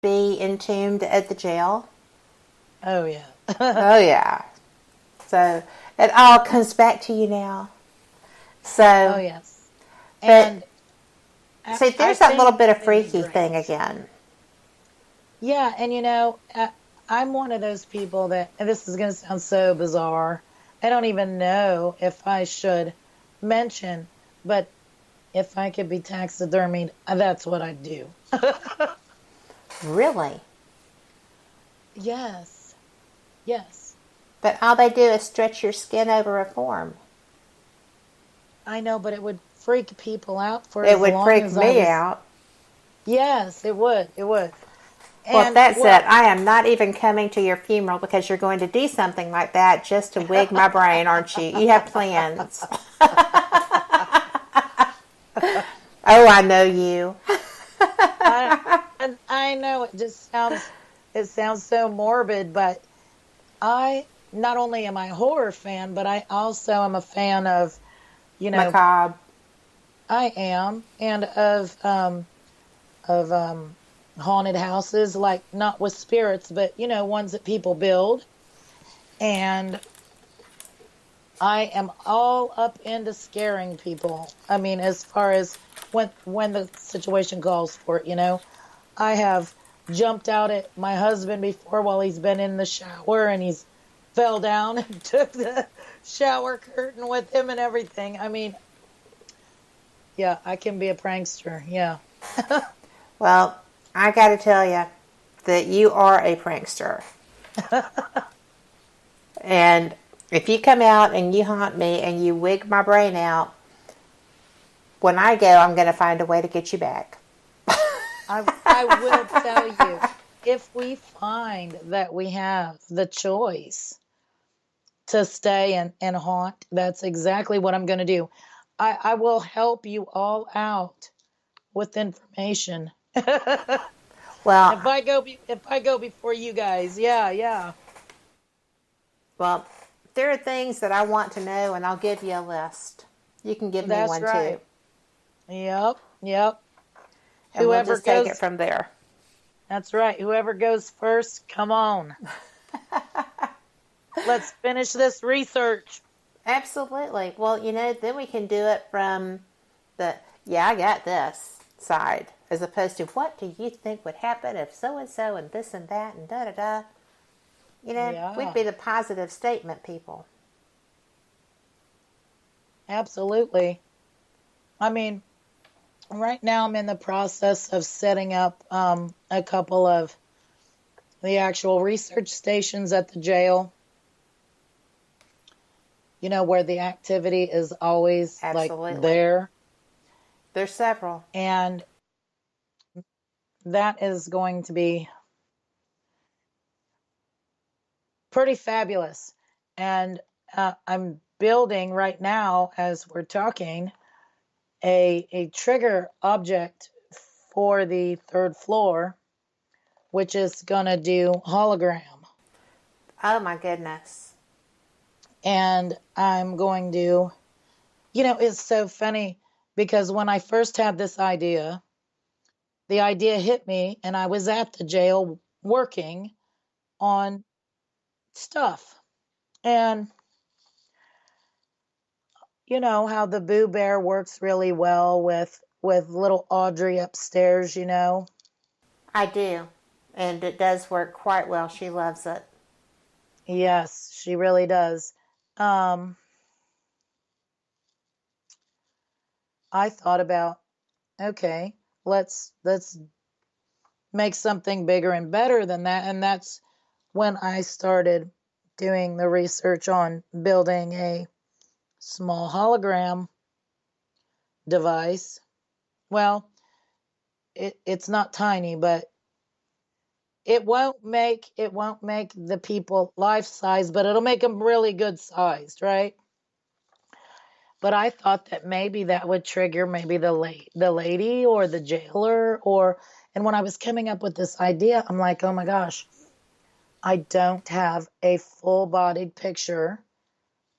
be entombed at the jail? Oh yeah. Oh, yeah. So it all comes back to you now. Oh So, yes. but And see, I there's that little think bit of it is freaky thing great. again. Yeah, and I'm one of those people that, and this is going to sound so bizarre. I don't even know if I should mention, but if I could be taxidermied, that's what I'd do. Really? Yes, yes. But all they do is stretch your skin over a form. I know, but it would freak people out for It as would long freak as I me was. out. Yes, it would. It would. Well, if And that's it, well, I am not even coming to your funeral because you're going to do something like that just to wig my brain, aren't you? You have plans. Oh, I know you. I and I know it sounds so morbid, but I not only am I a horror fan, but I also am a fan of, you know, Macabre. I am, and of haunted houses, like not with spirits, but ones that people build. And I am all up into scaring people. I mean, as far as when the situation calls for it. I have jumped out at my husband before while he's been in the shower and he's fell down and took the shower curtain with him and everything. I mean, yeah, I can be a prankster. Yeah. Well, I got to tell you that you are a prankster. And if you come out and you haunt me and you wig my brain out, when I go, I'm going to find a way to get you back. I will tell you, if we find that we have the choice to stay and haunt, that's exactly what I'm going to do. I will help you all out with information. Well, If I go before you guys, yeah, yeah. well, there are things that I want to know, and I'll give you a list. You can give me That's one too, right. Yep, yep. and we'll Whoever just take it goes, from there. that's right. Whoever goes first, come on. Let's finish this research. Absolutely. Well, then we can do it from the, yeah, I got this side, as opposed to what do you think would happen if so and this and that and da da da. We'd Yeah, be the positive statement people. absolutely. I mean, right now I'm in the process of setting up a couple of the actual research stations at the jail, where the activity is always like Absolutely. there. There's several. And that is going to be pretty fabulous. And I'm building right now, as we're talking, a trigger object for the third floor, which is going to do hologram. Oh my goodness. And I'm going to, it's so funny because when I first had this idea, the idea hit me and I was at the jail working on stuff. And you know how the Boo Bear works really well with little Audrey upstairs. I do. And it does work quite well. She loves it. Yes, she really does. Um, I thought about, okay, let's make something bigger and better than that, and that's when I started doing the research on building a small hologram device. Well, it's not tiny, but it won't make the people life size, but it'll make them really good sized, right? But I thought that maybe that would trigger maybe the lady or the jailer, and when I was coming up with this idea, I'm like, oh my gosh, I don't have a full bodied picture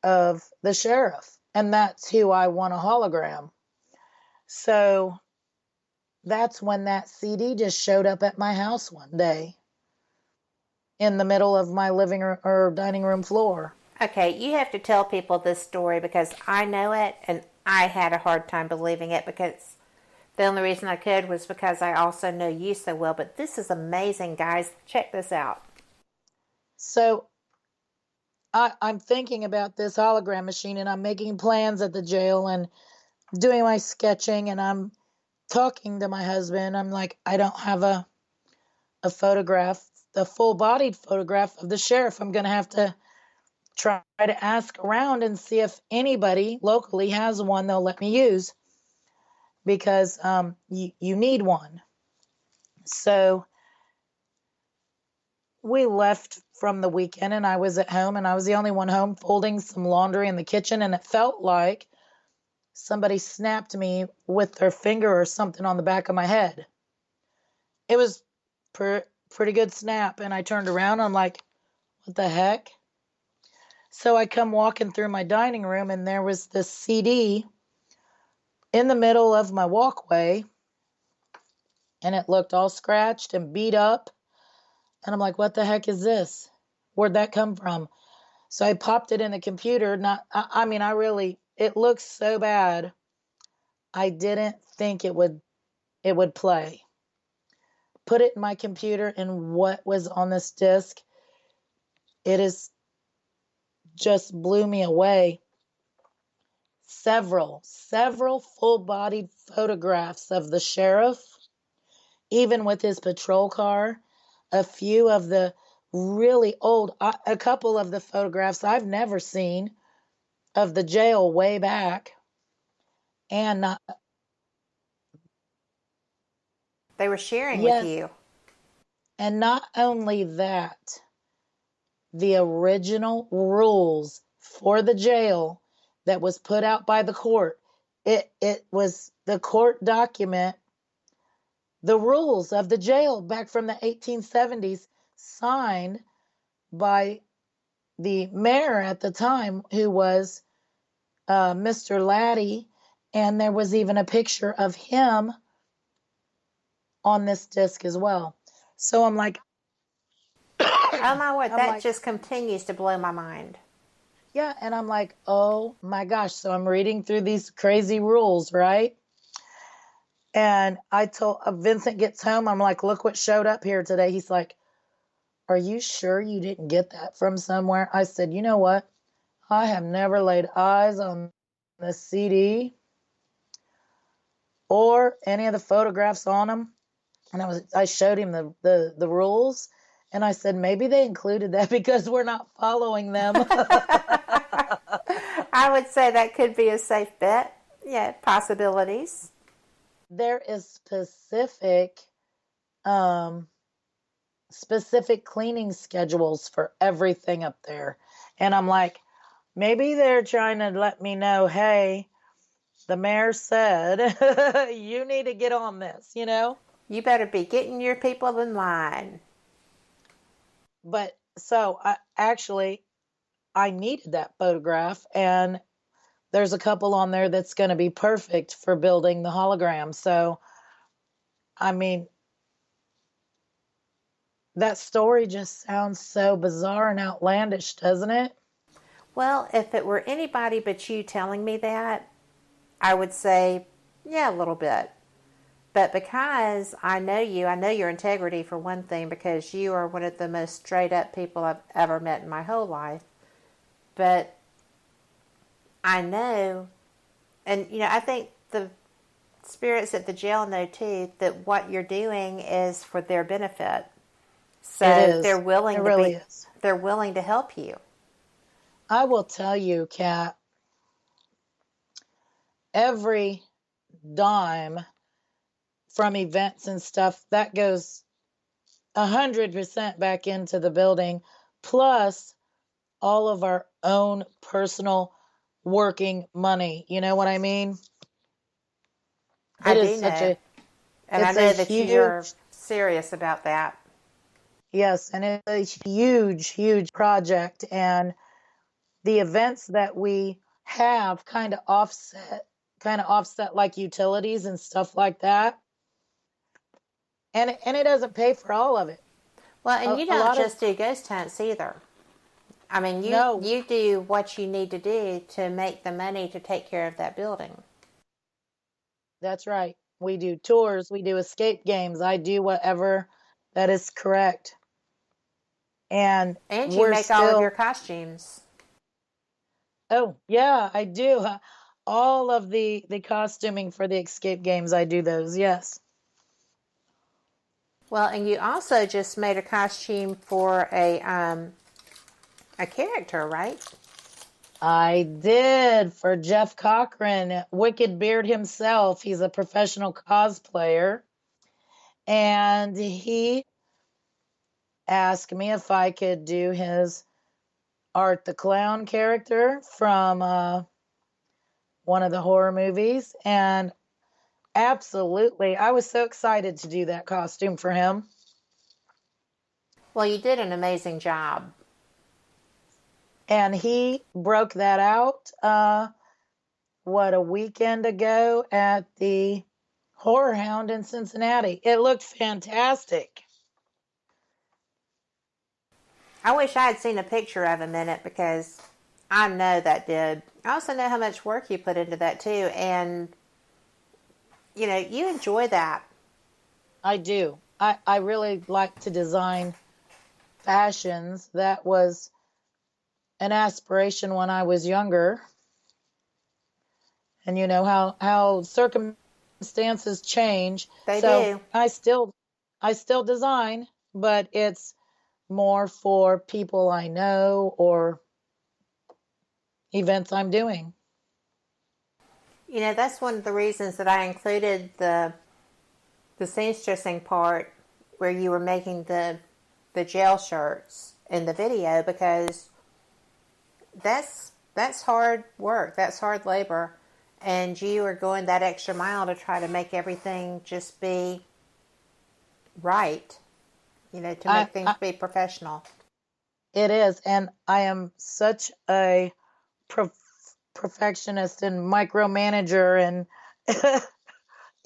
of the sheriff, and that's who I want a hologram. So that's when that CD just showed up at my house one day in the middle of my living room or dining room floor. Okay, you have to tell people this story because I know it and I had a hard time believing it because the only reason I could was because I also know you so well. But this is amazing, guys. Check this out. So I'm thinking about this hologram machine, and I'm making plans at the jail and doing my sketching, and I'm talking to my husband. I'm like, I don't have a photograph, the full bodied photograph of the sheriff. I'm going to have to try to ask around and see if anybody locally has one they'll let me use, because you need one. So we left from the weekend, and I was at home, and I was the only one home folding some laundry in the kitchen, and it felt like somebody snapped me with their finger or something on the back of my head. It was pretty good snap, and I turned around. I'm like, what the heck? So I come walking through my dining room, and there was this CD in the middle of my walkway, and it looked all scratched and beat up. And I'm like, what the heck is this? Where'd that come from? So I popped it in the computer. I really, it looks so bad. I didn't think it would play. Put it in my computer, and what was on this disc, it is just blew me away. Several full-bodied photographs of the sheriff, even with his patrol car. A few of the really old, a couple of the photographs I've never seen of the jail way back. And They were sharing with yes, you. and not only that, the original rules for the jail that was put out by the court. It was the court document, the rules of the jail back from the 1870s, signed by the mayor at the time, who was Mr. Laddie, and there was even a picture of him on this disc as well. So I'm like, Oh my word, I'm that like, just continues to blow my mind. yeah, and I'm like, oh my gosh. So I'm reading through these crazy rules, right? And I told Vincent gets home, I'm like, look what showed up here today. He's like, are you sure you didn't get that from somewhere? I said, you know what? I have never laid eyes on the CD or any of the photographs on them. And I showed him the rules, and I said, maybe they included that because we're not following them. I would say that could be a safe bet. Yeah, possibilities. There is specific cleaning schedules for everything up there. And I'm like, maybe they're trying to let me know, hey, the mayor said you need to get on this, you know? You better be getting your people in line. But so I needed that photograph, and there's a couple on there that's going to be perfect for building the hologram. So, I mean, that story just sounds so bizarre and outlandish, doesn't it? Well, if it were anybody but you telling me that, I would say, yeah, a little bit. But because I know you, I know your integrity for one thing, because you are one of the most straight up people I've ever met in my whole life. But I know, and I think the spirits at the jail know too that what you're doing is for their benefit. So It is. they're willing It to really be, is. they're willing to help you. I will tell you, Kat, every dime from events and stuff that goes 100% back into the building, plus all of our own personal working money. You know what I mean? I It is do such know. a And I it's a know that you're huge, serious about that. yes, and it's a huge project, and the events that we have kind of offset like utilities and stuff like that. And it doesn't pay for all of it. Well, and you A don't lot of just do ghost hunts either. I mean, no, you do what you need to do to make the money to take care of that building. that's right. We do tours, we do escape games. I do whatever that is correct. And And you we're make all of your still, costumes. oh, yeah, I do. All of the costuming for the escape games, I do those. Yes. Well, and you also just made a costume for a character, right? I did for Jeff Cochran, Wicked Beard himself. He's a professional cosplayer. And he asked me if I could do his Art the Clown character from one of the horror movies. And absolutely, I was so excited to do that costume for him. Well, you did an amazing job. And he broke that out, a weekend ago at the Horror Hound in Cincinnati. It looked fantastic. I wish I had seen a picture of him in it because I know that did. I also know how much work you put into that too. And, you know, you enjoy that. I do. I really like to design fashions. That was an aspiration when I was younger. And you know how circumstances change. They so do. I still design, but it's more for people I know or events I'm doing. You know, that's one of the reasons that I included the seamstressing part where you were making the jail shirts in the video, because that's hard work. That's hard labor. And you are going that extra mile to try to make everything just be right. You know, to make things be professional. It is. And I am such a perfectionist and micromanager, and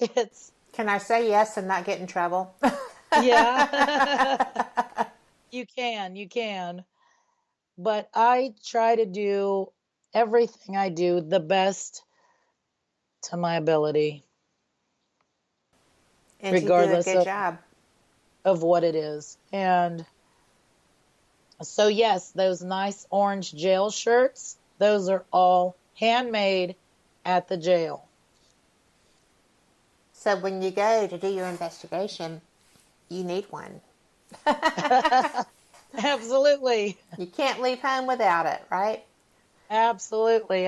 it's... Can I say yes and not get in trouble? Yeah. You can. But I try to do everything I do the best to my ability. And regardless you do a good job of what it is. And so, yes, those nice orange jail shirts, those are all handmade at the jail. So when you go to do your investigation, you need one. Absolutely. You can't leave home without it, right? Absolutely.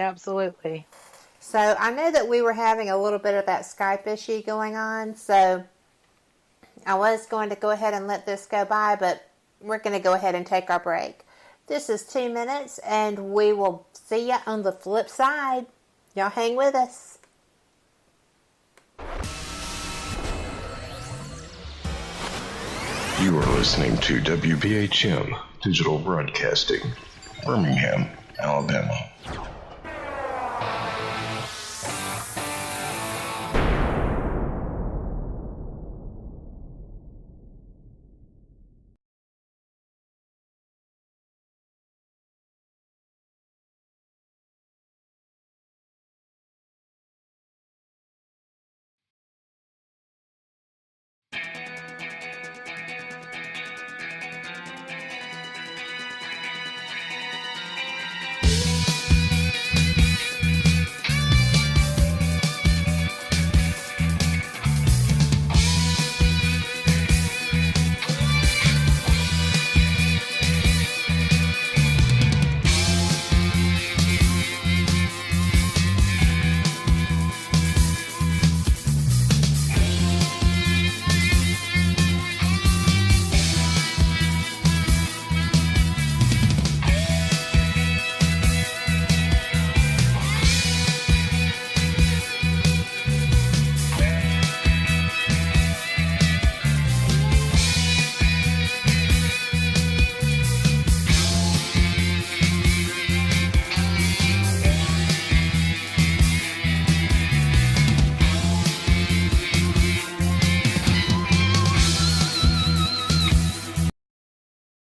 So I know that we were having a little bit of that Skype issue going on, so I was going to go ahead and let this go by, but we're going to go ahead and take our break. This is 2 minutes, and we will see you on the flip side. Y'all hang with us. You are listening to WBHM Digital Broadcasting, Birmingham, Alabama.